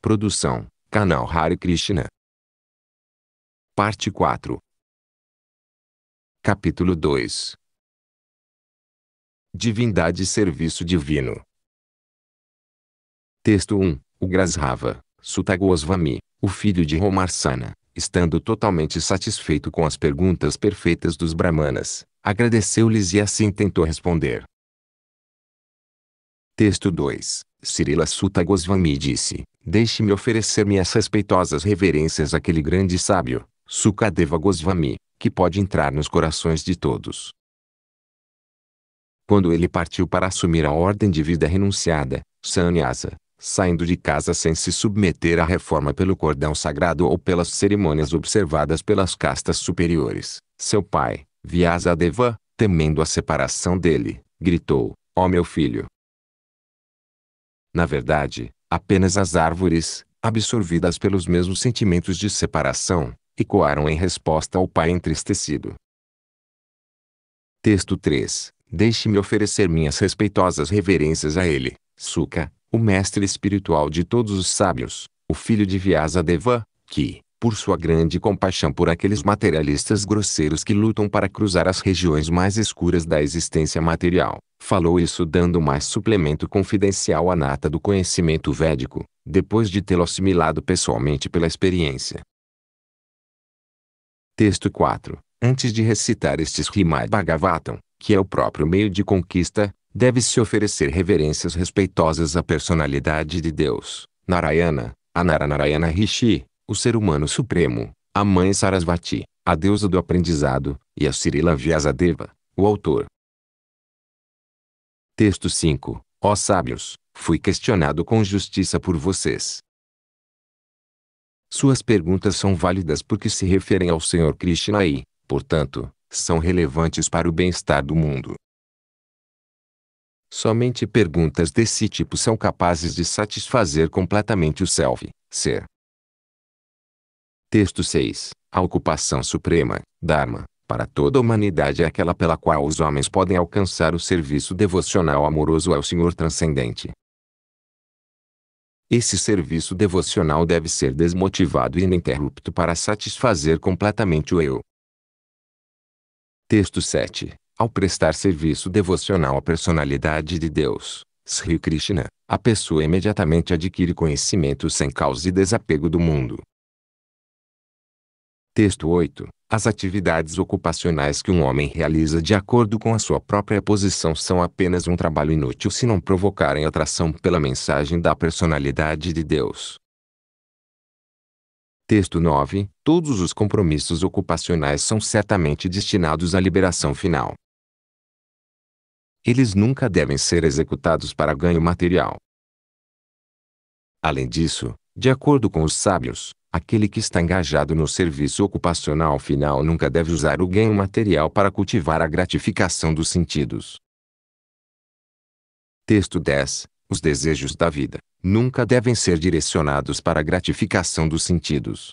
Produção: Canal Hare Krishna. Parte 4. Capítulo 2. Divindade e Serviço Divino. Texto 1. Ugrasrava, Sutta Goswami, o filho de Romarsana, estando totalmente satisfeito com as perguntas perfeitas dos Brahmanas, agradeceu-lhes e assim tentou responder. Texto 2. Srila Sutta Goswami disse: Deixe-me oferecer minhas respeitosas reverências àquele grande sábio, Sukadeva Goswami, que pode entrar nos corações de todos. Quando ele partiu para assumir a ordem de vida renunciada, sannyasa, saindo de casa sem se submeter à reforma pelo cordão sagrado ou pelas cerimônias observadas pelas castas superiores, seu pai, Vyasadeva, temendo a separação dele, gritou: Ó meu filho! Na verdade, apenas as árvores, absorvidas pelos mesmos sentimentos de separação, ecoaram em resposta ao pai entristecido. Texto 3. Deixe-me oferecer minhas respeitosas reverências a ele, Suka, o mestre espiritual de todos os sábios, o filho de Vyasadeva, que, por sua grande compaixão por aqueles materialistas grosseiros que lutam para cruzar as regiões mais escuras da existência material, falou isso dando mais suplemento confidencial à nata do conhecimento védico, depois de tê-lo assimilado pessoalmente pela experiência. Texto 4. Antes de recitar este Srimad Bhagavatam, que é o próprio meio de conquista, deve-se oferecer reverências respeitosas à personalidade de Deus, Narayana, a Naranarayana Rishi, o ser humano supremo, a mãe Sarasvati, a deusa do aprendizado, e a Srila Vyasadeva, o autor. Texto 5. Ó sábios, fui questionado com justiça por vocês. Suas perguntas são válidas porque se referem ao Senhor Krishna e, portanto, são relevantes para o bem-estar do mundo. Somente perguntas desse tipo são capazes de satisfazer completamente o self, ser. Texto 6. A ocupação suprema, Dharma, para toda a humanidade é aquela pela qual os homens podem alcançar o serviço devocional amoroso ao Senhor Transcendente. Esse serviço devocional deve ser desmotivado e ininterrupto para satisfazer completamente o eu. Texto 7. Ao prestar serviço devocional à personalidade de Deus, Sri Krishna, a pessoa imediatamente adquire conhecimento sem causa e desapego do mundo. Texto 8. As atividades ocupacionais que um homem realiza de acordo com a sua própria posição são apenas um trabalho inútil se não provocarem atração pela mensagem da personalidade de Deus. Texto 9. Todos os compromissos ocupacionais são certamente destinados à liberação final. Eles nunca devem ser executados para ganho material. Além disso, de acordo com os sábios, aquele que está engajado no serviço ocupacional final nunca deve usar o ganho material para cultivar a gratificação dos sentidos. Texto 10. Os desejos da vida nunca devem ser direcionados para a gratificação dos sentidos.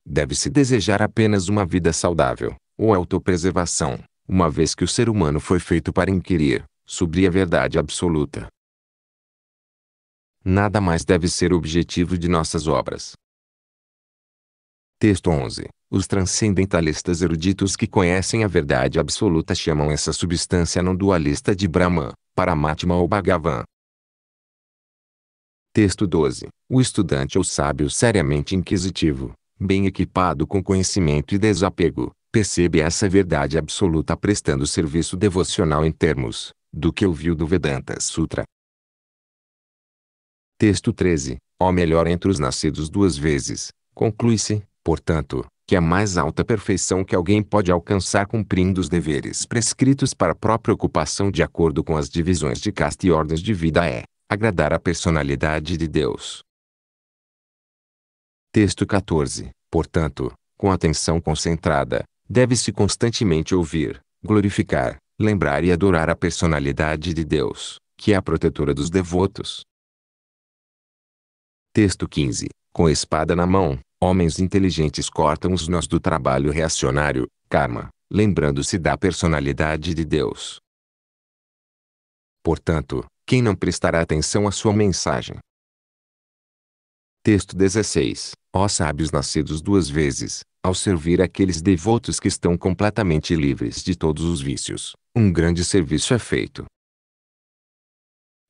Deve-se desejar apenas uma vida saudável, ou autopreservação, uma vez que o ser humano foi feito para inquirir sobre a verdade absoluta. Nada mais deve ser o objetivo de nossas obras. Texto 11. Os transcendentalistas eruditos que conhecem a verdade absoluta chamam essa substância não dualista de Brahman, Paramatma ou Bhagavan. Texto 12. O estudante ou sábio seriamente inquisitivo, bem equipado com conhecimento e desapego, percebe essa verdade absoluta prestando serviço devocional em termos do que ouviu do Vedanta Sutra. Texto 13. Ó melhor entre os nascidos duas vezes, conclui-se, portanto, que a mais alta perfeição que alguém pode alcançar cumprindo os deveres prescritos para a própria ocupação de acordo com as divisões de casta e ordens de vida é agradar a personalidade de Deus. Texto 14. Portanto, com atenção concentrada, deve-se constantemente ouvir, glorificar, lembrar e adorar a personalidade de Deus, que é a protetora dos devotos. Texto 15. Com a espada na mão, homens inteligentes cortam os nós do trabalho reacionário, karma, lembrando-se da personalidade de Deus. Portanto, quem não prestará atenção à sua mensagem Texto 16. Ó sábios nascidos duas vezes, ao servir aqueles devotos que estão completamente livres de todos os vícios, um grande serviço é feito.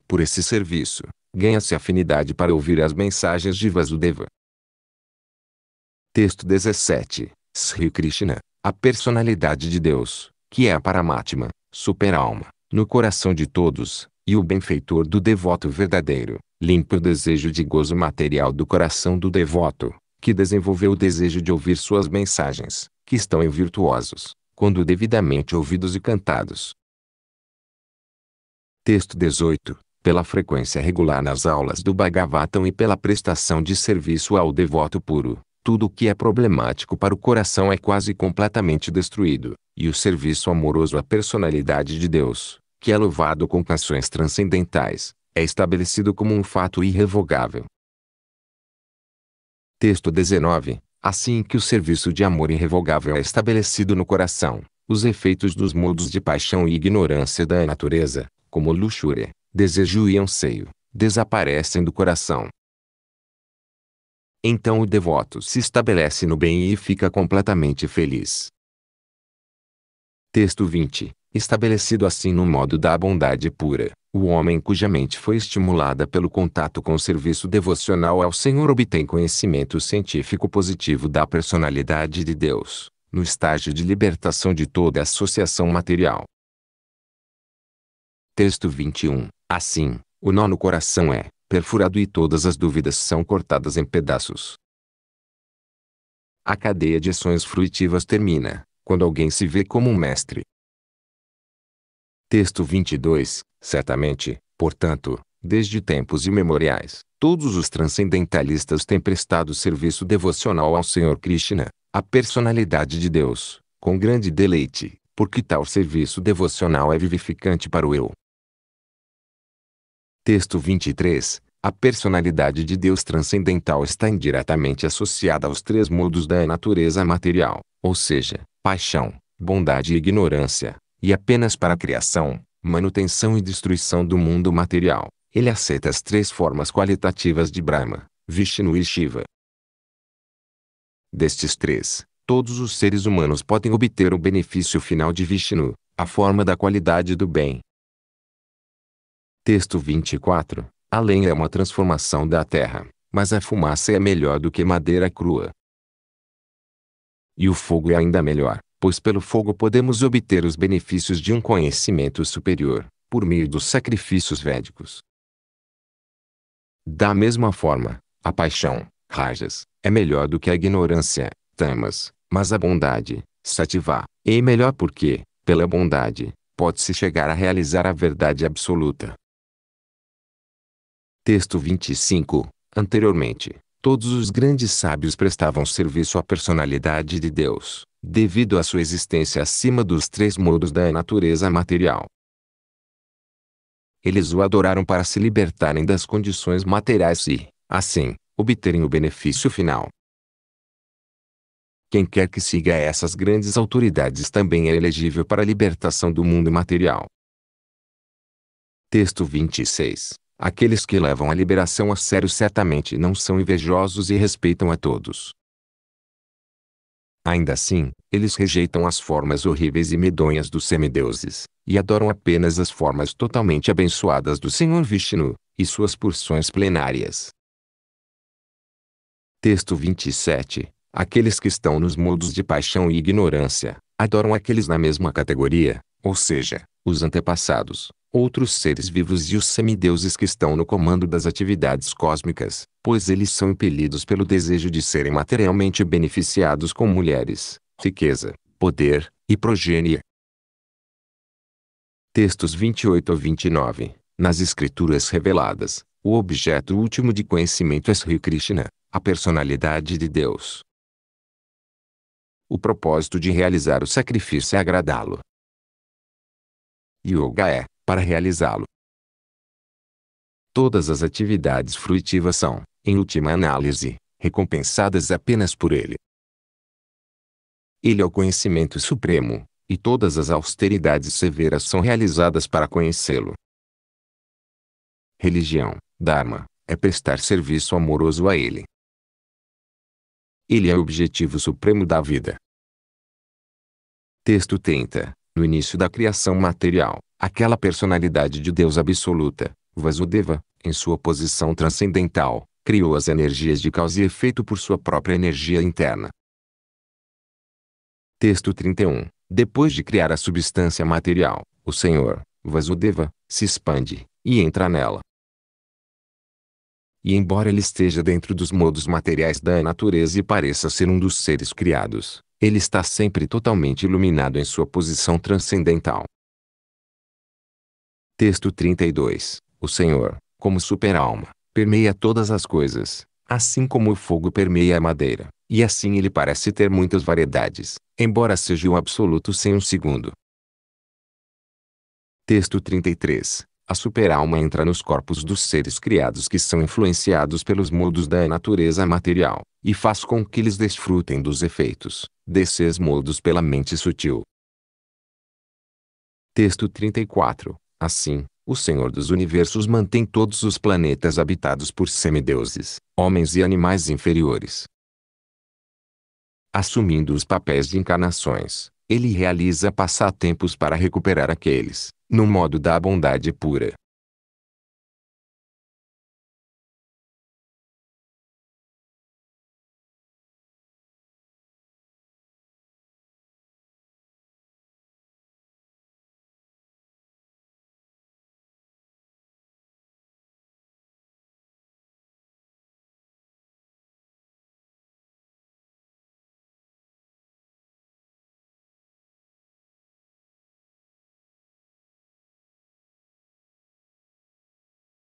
Por esse serviço, ganha-se afinidade para ouvir as mensagens de Vasudeva. Texto 17. Sri Krishna, a personalidade de Deus, que é a Paramatma, super-alma, no coração de todos, e o benfeitor do devoto verdadeiro, limpa o desejo de gozo material do coração do devoto, que desenvolveu o desejo de ouvir suas mensagens, que estão em virtuosos, quando devidamente ouvidos e cantados. Texto 18. Pela frequência regular nas aulas do Bhagavatam e pela prestação de serviço ao devoto puro, tudo o que é problemático para o coração é quase completamente destruído, e o serviço amoroso à personalidade de Deus, que é louvado com canções transcendentais, é estabelecido como um fato irrevogável. Texto 19. Assim que o serviço de amor irrevogável é estabelecido no coração, os efeitos dos modos de paixão e ignorância da natureza, como luxúria, desejo e anseio, desaparecem do coração. Então o devoto se estabelece no bem e fica completamente feliz. Texto 20. Estabelecido assim no modo da bondade pura, o homem cuja mente foi estimulada pelo contato com o serviço devocional ao Senhor obtém conhecimento científico positivo da personalidade de Deus, no estágio de libertação de toda associação material. Texto 21. Assim, o nó no coração é perfurado e todas as dúvidas são cortadas em pedaços. A cadeia de ações fruitivas termina, quando alguém se vê como um mestre. Texto 22. Certamente, portanto, desde tempos imemoriais, todos os transcendentalistas têm prestado serviço devocional ao Senhor Krishna, a personalidade de Deus, com grande deleite, porque tal serviço devocional é vivificante para o eu. Texto 23. A personalidade de Deus transcendental está indiretamente associada aos três modos da natureza material, ou seja, paixão, bondade e ignorância, e apenas para a criação, manutenção e destruição do mundo material, ele aceita as três formas qualitativas de Brahma, Vishnu e Shiva. Destes três, todos os seres humanos podem obter o benefício final de Vishnu, a forma da qualidade do bem. Texto 24. A lenha é uma transformação da terra, mas a fumaça é melhor do que madeira crua. E o fogo é ainda melhor, pois pelo fogo podemos obter os benefícios de um conhecimento superior, por meio dos sacrifícios védicos. Da mesma forma, a paixão, rajas, é melhor do que a ignorância, tamas, mas a bondade, sattva, é melhor porque, pela bondade, pode-se chegar a realizar a verdade absoluta. Texto 25. Anteriormente, todos os grandes sábios prestavam serviço à personalidade de Deus, devido à sua existência acima dos três modos da natureza material. Eles o adoraram para se libertarem das condições materiais e, assim, obterem o benefício final. Quem quer que siga essas grandes autoridades também é elegível para a libertação do mundo material. Texto 26. Aqueles que levam a liberação a sério certamente não são invejosos e respeitam a todos. Ainda assim, eles rejeitam as formas horríveis e medonhas dos semideuses, e adoram apenas as formas totalmente abençoadas do Senhor Vishnu, e suas porções plenárias. Texto 27. Aqueles que estão nos modos de paixão e ignorância, adoram aqueles na mesma categoria, ou seja, os antepassados, outros seres vivos e os semideuses que estão no comando das atividades cósmicas, pois eles são impelidos pelo desejo de serem materialmente beneficiados com mulheres, riqueza, poder, e progenie. Textos 28 a 29. Nas escrituras reveladas, o objeto último de conhecimento é Sri Krishna, a personalidade de Deus. O propósito de realizar o sacrifício é agradá-lo. Yoga é, para realizá-lo. Todas as atividades fruitivas são, em última análise, recompensadas apenas por ele. Ele é o conhecimento supremo, e todas as austeridades severas são realizadas para conhecê-lo. Religião, Dharma, é prestar serviço amoroso a Ele. Ele é o objetivo supremo da vida. Texto 30. No início da criação material, aquela personalidade de Deus absoluta, Vasudeva, em sua posição transcendental, criou as energias de causa e efeito por sua própria energia interna. Texto 31. Depois de criar a substância material, o Senhor, Vasudeva, se expande, e entra nela. E embora ele esteja dentro dos modos materiais da natureza e pareça ser um dos seres criados, ele está sempre totalmente iluminado em sua posição transcendental. Texto 32. O Senhor, como super-alma, permeia todas as coisas, assim como o fogo permeia a madeira, e assim ele parece ter muitas variedades, embora seja o absoluto sem um segundo. Texto 33. A super-alma entra nos corpos dos seres criados que são influenciados pelos modos da natureza material, e faz com que eles desfrutem dos efeitos desses modos pela mente sutil. Texto 34. Assim, o Senhor dos Universos mantém todos os planetas habitados por semideuses, homens e animais inferiores. Assumindo os papéis de encarnações, ele realiza passatempos para recuperar aqueles, no modo da bondade pura,